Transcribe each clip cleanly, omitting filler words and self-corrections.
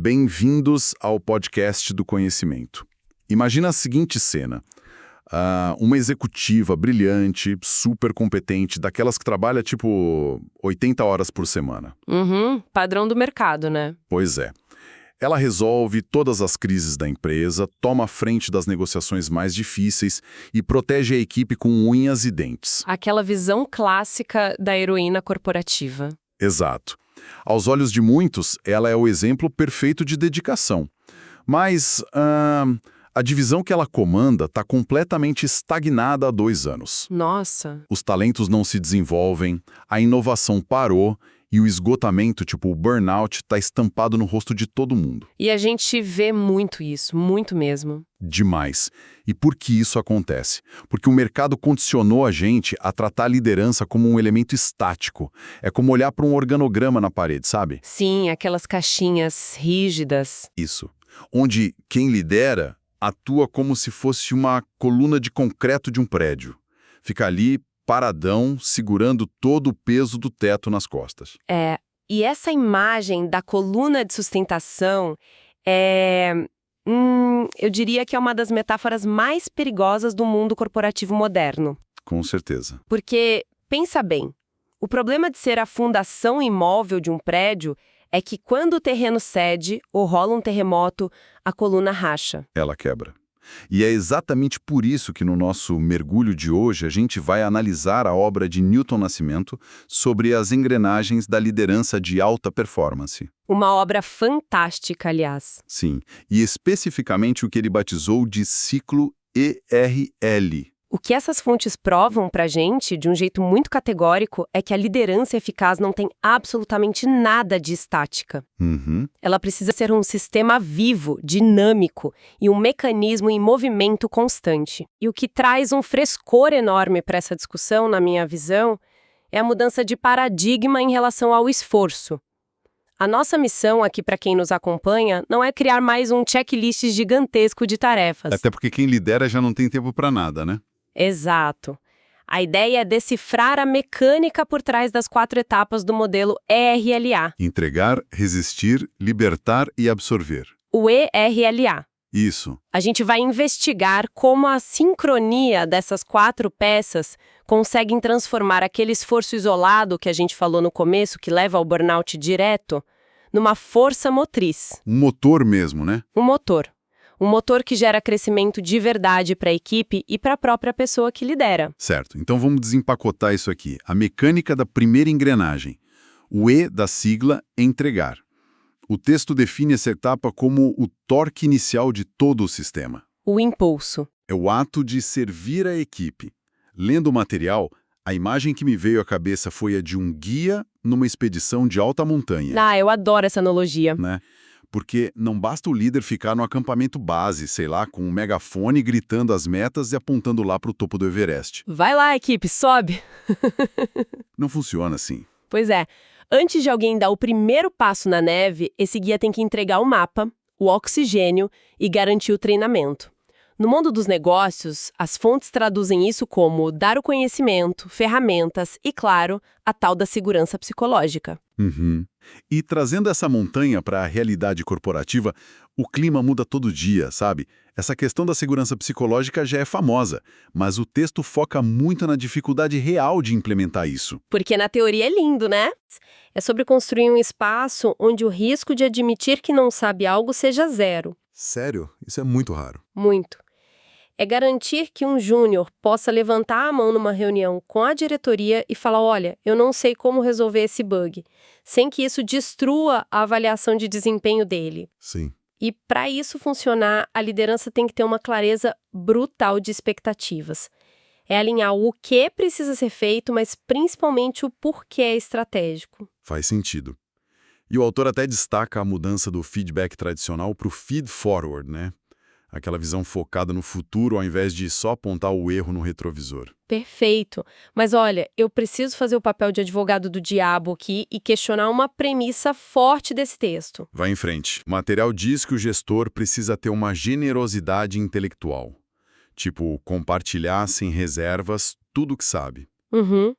Bem-vindos ao podcast do conhecimento. Imagina a seguinte cena. Uma executiva brilhante, super competente, daquelas que trabalha tipo 80 horas por semana. Padrão do mercado, né? Pois é. Ela resolve todas as crises da empresa, toma a frente das negociações mais difíceis e protege a equipe com unhas e dentes. Aquela visão clássica da heroína corporativa. Exato. Aos olhos de muitos, ela é o exemplo perfeito de dedicação. Mas a divisão que ela comanda está completamente estagnada há 2 anos. Nossa. Os talentos não se desenvolvem, a inovação parou e o esgotamento, tipo o burnout, está estampado no rosto de todo mundo. E a gente vê muito isso, muito mesmo. Demais. E por que isso acontece? Porque o mercado condicionou a gente a tratar a liderança como um elemento estático. É como olhar para um organograma na parede, sabe? Sim, aquelas caixinhas rígidas. Isso. Onde quem lidera atua como se fosse uma coluna de concreto de um prédio. Fica ali, paradão, segurando todo o peso do teto nas costas. E essa imagem da coluna de sustentação eu diria que é uma das metáforas mais perigosas do mundo corporativo moderno. Com certeza. Porque, pensa bem, o problema de ser a fundação imóvel de um prédio é que quando o terreno cede ou rola um terremoto, a coluna racha. Ela quebra. E é exatamente por isso que no nosso mergulho de hoje a gente vai analisar a obra de Newton Nascimento sobre as engrenagens da liderança de alta performance. Uma obra fantástica, aliás. Sim, e especificamente o que ele batizou de ciclo ERL. O que essas fontes provam pra gente, de um jeito muito categórico, é que a liderança eficaz não tem absolutamente nada de estática. Ela precisa ser um sistema vivo, dinâmico e um mecanismo em movimento constante. E o que traz um frescor enorme para essa discussão, na minha visão, é a mudança de paradigma em relação ao esforço. A nossa missão aqui para quem nos acompanha não é criar mais um checklist gigantesco de tarefas. Até porque quem lidera já não tem tempo para nada, né? Exato. A ideia é decifrar a mecânica por trás das 4 etapas do modelo ERLA. Entregar, resistir, libertar e absorver. O ERLA. Isso. A gente vai investigar como a sincronia dessas 4 peças conseguem transformar aquele esforço isolado que a gente falou no começo, que leva ao burnout direto, numa força motriz. Um motor mesmo, né? Um motor. Um motor que gera crescimento de verdade para a equipe e para a própria pessoa que lidera. Certo, então vamos desempacotar isso aqui. A mecânica da primeira engrenagem. O E da sigla, entregar. O texto define essa etapa como o torque inicial de todo o sistema. O impulso. É o ato de servir a equipe. Lendo o material, a imagem que me veio à cabeça foi a de um guia numa expedição de alta montanha. Eu adoro essa analogia. Né? Porque não basta o líder ficar no acampamento base, sei lá, com um megafone gritando as metas e apontando lá para o topo do Everest. Vai lá, equipe, sobe! Não funciona assim. Pois é. Antes de alguém dar o primeiro passo na neve, esse guia tem que entregar o mapa, o oxigênio e garantir o treinamento. No mundo dos negócios, as fontes traduzem isso como dar o conhecimento, ferramentas e, claro, a tal da segurança psicológica. E trazendo essa montanha para a realidade corporativa, o clima muda todo dia, sabe? Essa questão da segurança psicológica já é famosa, mas o texto foca muito na dificuldade real de implementar isso. Porque na teoria é lindo, né? É sobre construir um espaço onde o risco de admitir que não sabe algo seja 0. Sério? Isso é muito raro. Muito. É garantir que um júnior possa levantar a mão numa reunião com a diretoria e falar, olha, eu não sei como resolver esse bug, sem que isso destrua a avaliação de desempenho dele. Sim. E para isso funcionar, a liderança tem que ter uma clareza brutal de expectativas. É alinhar o que precisa ser feito, mas principalmente o porquê é estratégico. Faz sentido. E o autor até destaca a mudança do feedback tradicional para o feed forward, né? Aquela visão focada no futuro ao invés de só apontar o erro no retrovisor. Perfeito. Mas olha, eu preciso fazer o papel de advogado do diabo aqui e questionar uma premissa forte desse texto. Vai em frente. O material diz que o gestor precisa ter uma generosidade intelectual. Tipo, compartilhar sem reservas tudo o que sabe.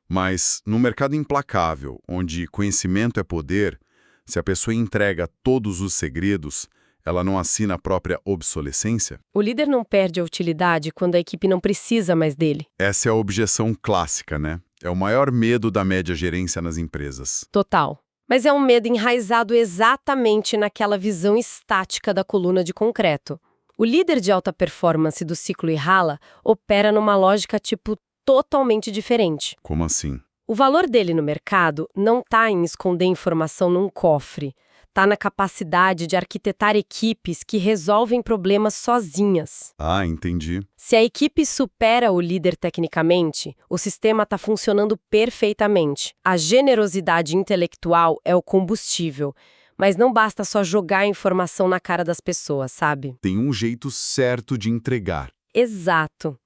Mas, no mercado implacável, onde conhecimento é poder, Se a pessoa entrega todos os segredos, ela não assina a própria obsolescência? O líder não perde a utilidade quando a equipe não precisa mais dele. Essa é a objeção clássica, né? É o maior medo da média gerência nas empresas. Total. Mas é um medo enraizado exatamente naquela visão estática da coluna de concreto. O líder de alta performance do ciclo Irrala opera numa lógica tipo totalmente diferente. Como assim? O valor dele no mercado não está em esconder informação num cofre. Está na capacidade de arquitetar equipes que resolvem problemas sozinhas. Ah, entendi. Se a equipe supera o líder tecnicamente, o sistema está funcionando perfeitamente. A generosidade intelectual é o combustível, mas não basta só jogar a informação na cara das pessoas, sabe? Tem um jeito certo de entregar. Exato.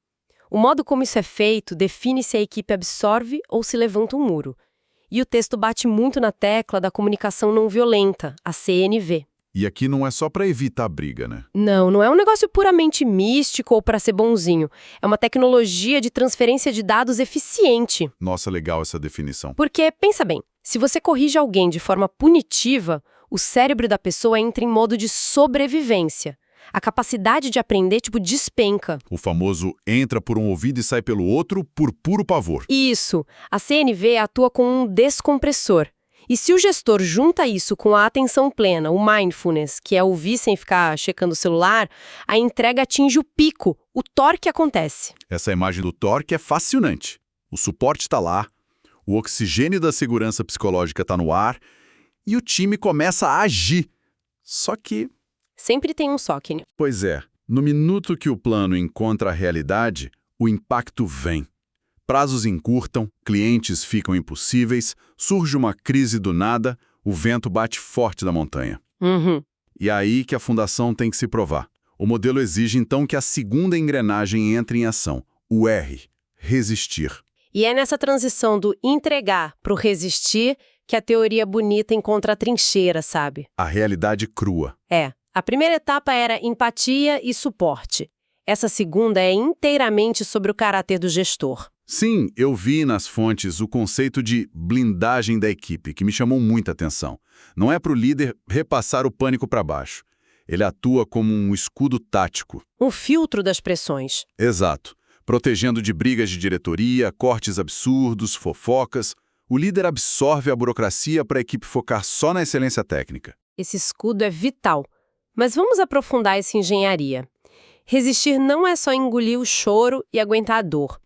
O modo como isso é feito define se a equipe absorve ou se levanta um muro. E o texto bate muito na tecla da comunicação não violenta, a CNV. E aqui não é só para evitar briga, né? Não é um negócio puramente místico ou para ser bonzinho. É uma tecnologia de transferência de dados eficiente. Nossa, legal essa definição. Porque, pensa bem, se você corrige alguém de forma punitiva, o cérebro da pessoa entra em modo de sobrevivência. A capacidade de aprender, despenca. O famoso entra por um ouvido e sai pelo outro por puro pavor. Isso. A CNV atua como um descompressor. E se o gestor junta isso com a atenção plena, o mindfulness, que é ouvir sem ficar checando o celular, a entrega atinge o pico, o torque acontece. Essa imagem do torque é fascinante. O suporte está lá, o oxigênio da segurança psicológica está no ar e o time começa a agir. Só que... Sempre tem um só, Kenny. Pois é, no minuto que o plano encontra a realidade, o impacto vem. Prazos encurtam, clientes ficam impossíveis, surge uma crise do nada, o vento bate forte da montanha. E é aí que a fundação tem que se provar. O modelo exige então que a segunda engrenagem entre em ação, o R, resistir. E é nessa transição do entregar para o resistir que a teoria bonita encontra a trincheira, sabe? A realidade crua. É. A primeira etapa era empatia e suporte. Essa segunda é inteiramente sobre o caráter do gestor. Sim, eu vi nas fontes o conceito de blindagem da equipe, que me chamou muita atenção. Não é para o líder repassar o pânico para baixo. Ele atua como um escudo tático. Um filtro das pressões. Exato. Protegendo de brigas de diretoria, cortes absurdos, fofocas. O líder absorve a burocracia para a equipe focar só na excelência técnica. Esse escudo é vital. Mas vamos aprofundar essa engenharia. Resistir não é só engolir o choro e aguentar a dor.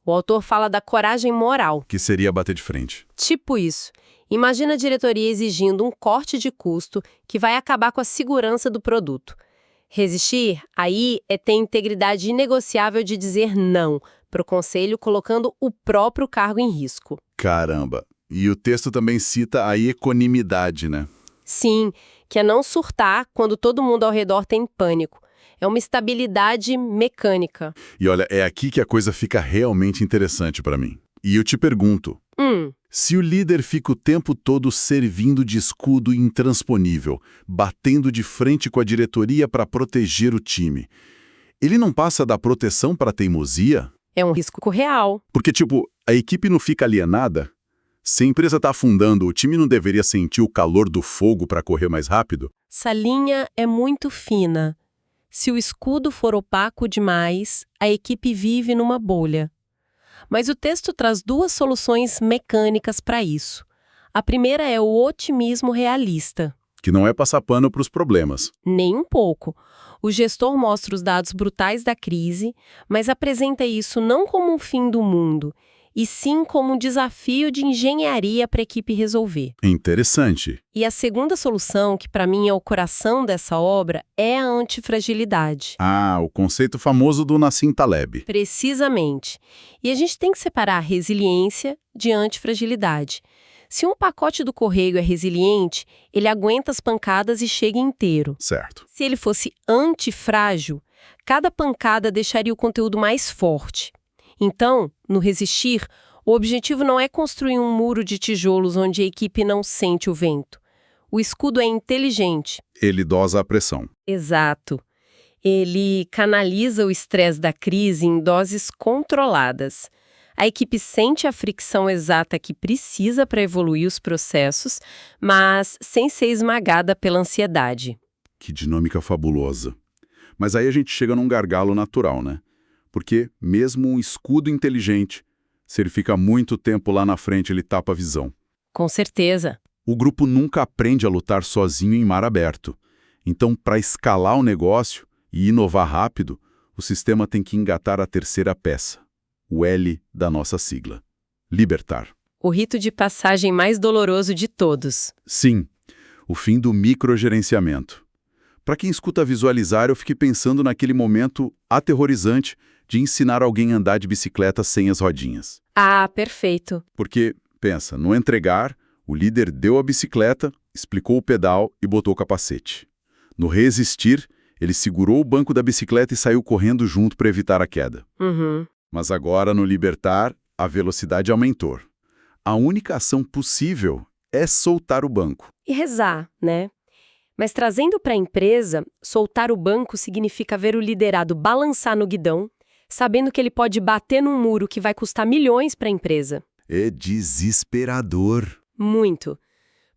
O autor fala da coragem moral. Que seria bater de frente. Tipo isso. Imagina a diretoria exigindo um corte de custo que vai acabar com a segurança do produto. Resistir, aí, é ter integridade inegociável de dizer não para o conselho, colocando o próprio cargo em risco. Caramba! E o texto também cita a equanimidade, né? Sim, que é não surtar quando todo mundo ao redor tem pânico. É uma estabilidade mecânica. E olha, é aqui que a coisa fica realmente interessante para mim. E eu te pergunto, se o líder fica o tempo todo servindo de escudo intransponível, batendo de frente com a diretoria para proteger o time, ele não passa da proteção para a teimosia? É um risco real. Porque, a equipe não fica alienada? Se a empresa está afundando, o time não deveria sentir o calor do fogo para correr mais rápido? Essa linha é muito fina. Se o escudo for opaco demais, a equipe vive numa bolha. Mas o texto traz duas soluções mecânicas para isso. A primeira é o otimismo realista. Que não é passar pano para os problemas. Nem um pouco. O gestor mostra os dados brutais da crise, mas apresenta isso não como um fim do mundo, e sim como um desafio de engenharia para a equipe resolver. Interessante. E a segunda solução, que para mim é o coração dessa obra, é a antifragilidade. Ah, o conceito famoso do Nassim Taleb. Precisamente. E a gente tem que separar a resiliência de antifragilidade. Se um pacote do correio é resiliente, ele aguenta as pancadas e chega inteiro. Certo. Se ele fosse antifrágil, cada pancada deixaria o conteúdo mais forte. Então, no resistir, o objetivo não é construir um muro de tijolos onde a equipe não sente o vento. O escudo é inteligente. Ele dosa a pressão. Exato. Ele canaliza o estresse da crise em doses controladas. A equipe sente a fricção exata que precisa para evoluir os processos, mas sem ser esmagada pela ansiedade. Que dinâmica fabulosa. Mas aí a gente chega num gargalo natural, né? Porque mesmo um escudo inteligente, se ele fica muito tempo lá na frente, ele tapa a visão. Com certeza. O grupo nunca aprende a lutar sozinho em mar aberto. Então, para escalar o negócio e inovar rápido, o sistema tem que engatar a terceira peça, o L da nossa sigla. Libertar. O rito de passagem mais doloroso de todos. Sim, o fim do microgerenciamento. Para quem escuta visualizar, eu fiquei pensando naquele momento aterrorizante de ensinar alguém a andar de bicicleta sem as rodinhas. Ah, perfeito. Porque, pensa, no entregar, o líder deu a bicicleta, explicou o pedal e botou o capacete. No resistir, ele segurou o banco da bicicleta e saiu correndo junto para evitar a queda. Uhum. Mas agora, no libertar, a velocidade aumentou. A única ação possível é soltar o banco. E rezar, né? Mas trazendo para a empresa, soltar o banco significa ver o liderado balançar no guidão, sabendo que ele pode bater num muro que vai custar milhões para a empresa. É desesperador. Muito.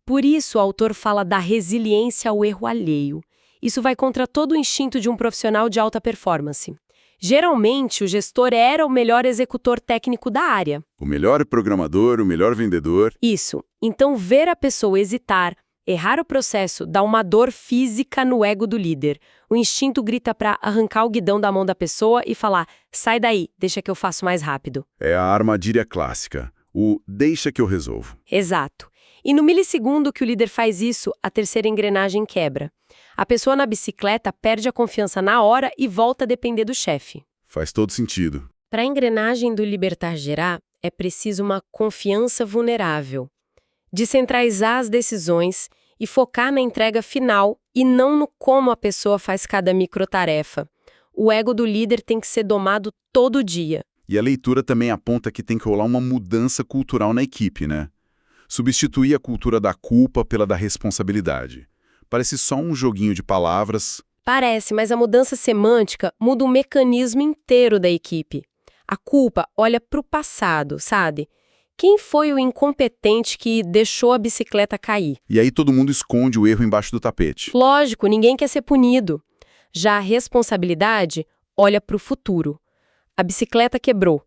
Por isso, o autor fala da resiliência ao erro alheio. Isso vai contra todo o instinto de um profissional de alta performance. Geralmente, o gestor era o melhor executor técnico da área. O melhor programador, o melhor vendedor. Isso. Então, ver a pessoa hesitar, errar o processo, dá uma dor física no ego do líder. O instinto grita para arrancar o guidão da mão da pessoa e falar: sai daí, deixa que eu faço mais rápido. É a armadilha clássica. O deixa que eu resolvo. Exato. E no milissegundo que o líder faz isso, a terceira engrenagem quebra. A pessoa na bicicleta perde a confiança na hora e volta a depender do chefe. Faz todo sentido. Para a engrenagem do libertar gerar, é preciso uma confiança vulnerável. Descentralizar as decisões e focar na entrega final e não no como a pessoa faz cada microtarefa. O ego do líder tem que ser domado todo dia. E a leitura também aponta que tem que rolar uma mudança cultural na equipe, né? Substituir a cultura da culpa pela da responsabilidade. Parece só um joguinho de palavras. Parece, mas a mudança semântica muda o mecanismo inteiro da equipe. A culpa olha para o passado, sabe? Quem foi o incompetente que deixou a bicicleta cair? E aí todo mundo esconde o erro embaixo do tapete. Lógico, ninguém quer ser punido. Já a responsabilidade olha para o futuro. A bicicleta quebrou.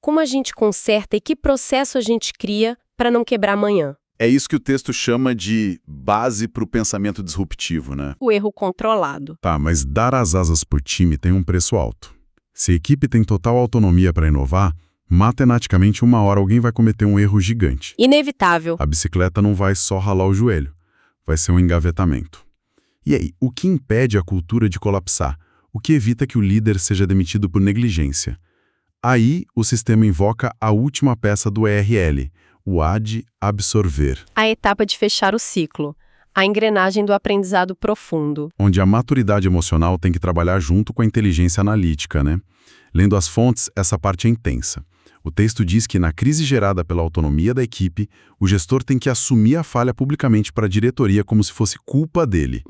Como a gente conserta e que processo a gente cria para não quebrar amanhã? É isso que o texto chama de base para o pensamento disruptivo, né? O erro controlado. Tá, mas dar as asas para o time tem um preço alto. Se a equipe tem total autonomia para inovar, matematicamente uma hora alguém vai cometer um erro gigante. Inevitável. A bicicleta não vai só ralar o joelho, vai ser um engavetamento. E aí, o que impede a cultura de colapsar? O que evita que o líder seja demitido por negligência? Aí, o sistema invoca a última peça do ERL, o ad absorver. A etapa de fechar o ciclo. A engrenagem do aprendizado profundo. Onde a maturidade emocional tem que trabalhar junto com a inteligência analítica, né? Lendo as fontes, essa parte é intensa. O texto diz que na crise gerada pela autonomia da equipe, o gestor tem que assumir a falha publicamente para a diretoria como se fosse culpa dele.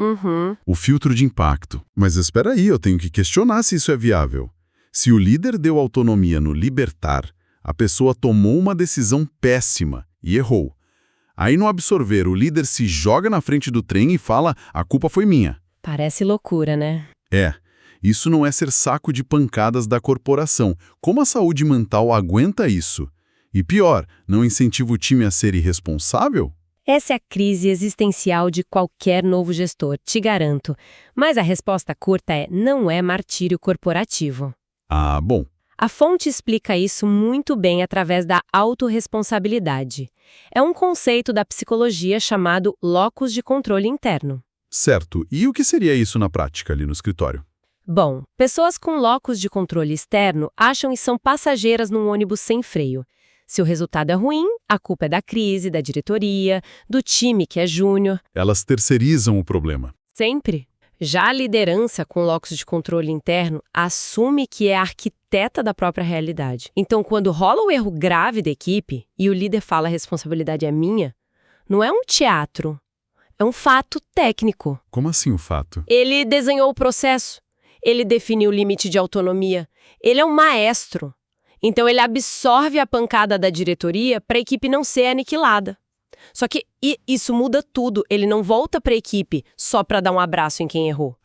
O filtro de impacto. Mas espera aí, eu tenho que questionar se isso é viável. Se o líder deu autonomia no libertar, a pessoa tomou uma decisão péssima e errou. Aí no absorver, o líder se joga na frente do trem e fala: a culpa foi minha. Parece loucura, né? Isso não é ser saco de pancadas da corporação. Como a saúde mental aguenta isso? E pior, não incentiva o time a ser irresponsável? Essa é a crise existencial de qualquer novo gestor, te garanto. Mas a resposta curta é: não é martírio corporativo. Ah, bom. A fonte explica isso muito bem através da autorresponsabilidade. É um conceito da psicologia chamado locus de controle interno. Certo. E o que seria isso na prática ali no escritório? Bom, pessoas com locus de controle externo acham que são passageiras num ônibus sem freio. Se o resultado é ruim, a culpa é da crise, da diretoria, do time que é júnior. Elas terceirizam o problema. Sempre. Já a liderança com locus de controle interno assume que é a arquiteta da própria realidade. Então, quando rola o erro grave da equipe e o líder fala a responsabilidade é minha, não é um teatro, é um fato técnico. Como assim o fato? Ele desenhou o processo, ele definiu o limite de autonomia, ele é um maestro. Então ele absorve a pancada da diretoria para a equipe não ser aniquilada. Só que isso muda tudo. Ele não volta para a equipe só para dar um abraço em quem errou.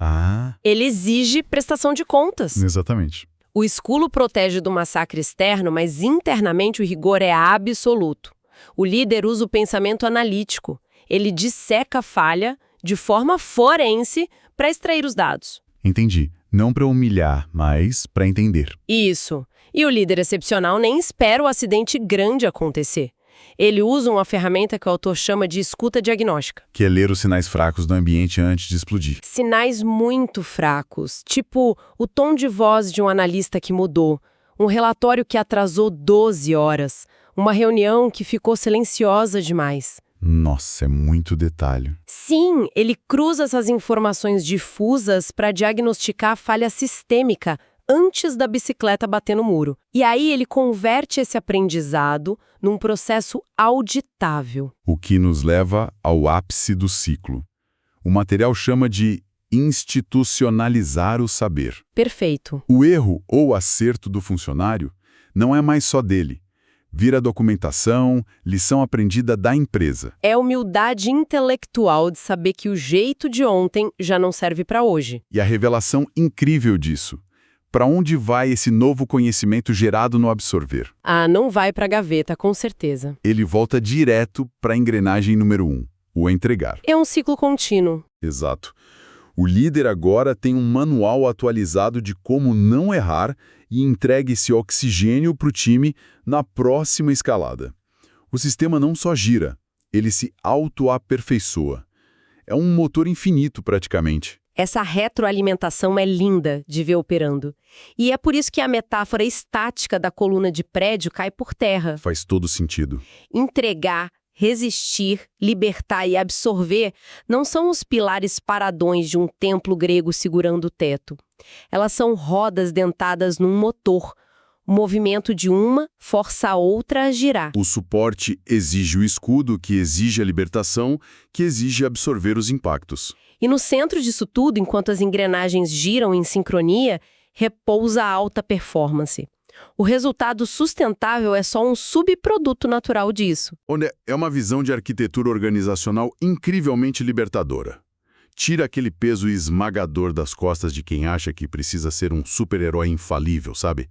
Ele exige prestação de contas. Exatamente. O escudo protege do massacre externo, mas internamente o rigor é absoluto. O líder usa o pensamento analítico. Ele disseca a falha de forma forense para extrair os dados. Entendi. Não para humilhar, mas para entender. Isso. E o líder excepcional nem espera o acidente grande acontecer. Ele usa uma ferramenta que o autor chama de escuta diagnóstica. Que é ler os sinais fracos do ambiente antes de explodir. Sinais muito fracos, tipo o tom de voz de um analista que mudou, um relatório que atrasou 12 horas, uma reunião que ficou silenciosa demais. Nossa, é muito detalhe. Sim, ele cruza essas informações difusas para diagnosticar a falha sistêmica antes da bicicleta bater no muro. E aí ele converte esse aprendizado num processo auditável. O que nos leva ao ápice do ciclo. O material chama de institucionalizar o saber. Perfeito. O erro ou acerto do funcionário não é mais só dele. Vira documentação, lição aprendida da empresa. É a humildade intelectual de saber que o jeito de ontem já não serve para hoje. E a revelação incrível disso. Para onde vai esse novo conhecimento gerado no absorver? Não vai para a gaveta, com certeza. Ele volta direto para a engrenagem número 1, o entregar. É um ciclo contínuo. Exato. O líder agora tem um manual atualizado de como não errar e entrega esse oxigênio para o time na próxima escalada. O sistema não só gira, ele se autoaperfeiçoa. É um motor infinito, praticamente. Essa retroalimentação é linda de ver operando. E é por isso que a metáfora estática da coluna de prédio cai por terra. Faz todo sentido. Entregar, resistir, libertar e absorver não são os pilares paradões de um templo grego segurando o teto. Elas são rodas dentadas num motor. O movimento de uma força a outra a girar. O suporte exige o escudo, que exige a libertação, que exige absorver os impactos. E no centro disso tudo, enquanto as engrenagens giram em sincronia, repousa a alta performance. O resultado sustentável é só um subproduto natural disso. É uma visão de arquitetura organizacional incrivelmente libertadora. Tira aquele peso esmagador das costas de quem acha que precisa ser um super-herói infalível, sabe?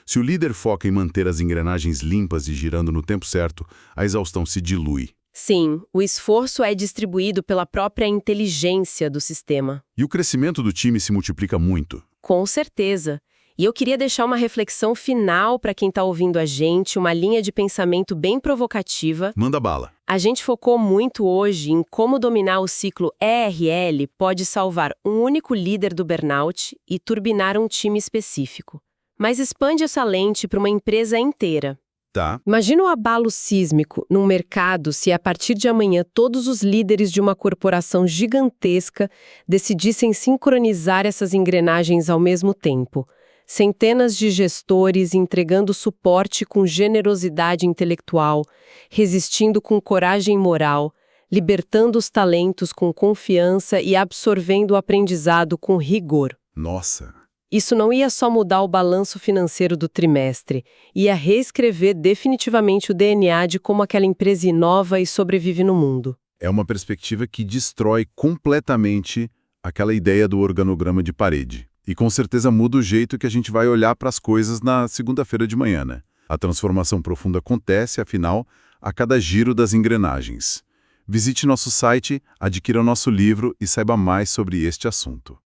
Se o líder foca em manter as engrenagens limpas e girando no tempo certo, a exaustão se dilui. Sim, o esforço é distribuído pela própria inteligência do sistema. E o crescimento do time se multiplica muito. Com certeza. E eu queria deixar uma reflexão final para quem está ouvindo a gente, uma linha de pensamento bem provocativa. Manda bala. A gente focou muito hoje em como dominar o ciclo ERL pode salvar um único líder do burnout e turbinar um time específico. Mas expande essa lente para uma empresa inteira. Tá. Imagina o abalo sísmico num mercado se a partir de amanhã todos os líderes de uma corporação gigantesca decidissem sincronizar essas engrenagens ao mesmo tempo. Centenas de gestores entregando suporte com generosidade intelectual, resistindo com coragem moral, libertando os talentos com confiança e absorvendo o aprendizado com rigor. Nossa! Isso não ia só mudar o balanço financeiro do trimestre, ia reescrever definitivamente o DNA de como aquela empresa inova e sobrevive no mundo. É uma perspectiva que destrói completamente aquela ideia do organograma de parede. E com certeza muda o jeito que a gente vai olhar para as coisas na segunda-feira de manhã, né? A transformação profunda acontece, afinal, a cada giro das engrenagens. Visite nosso site, adquira nosso livro e saiba mais sobre este assunto.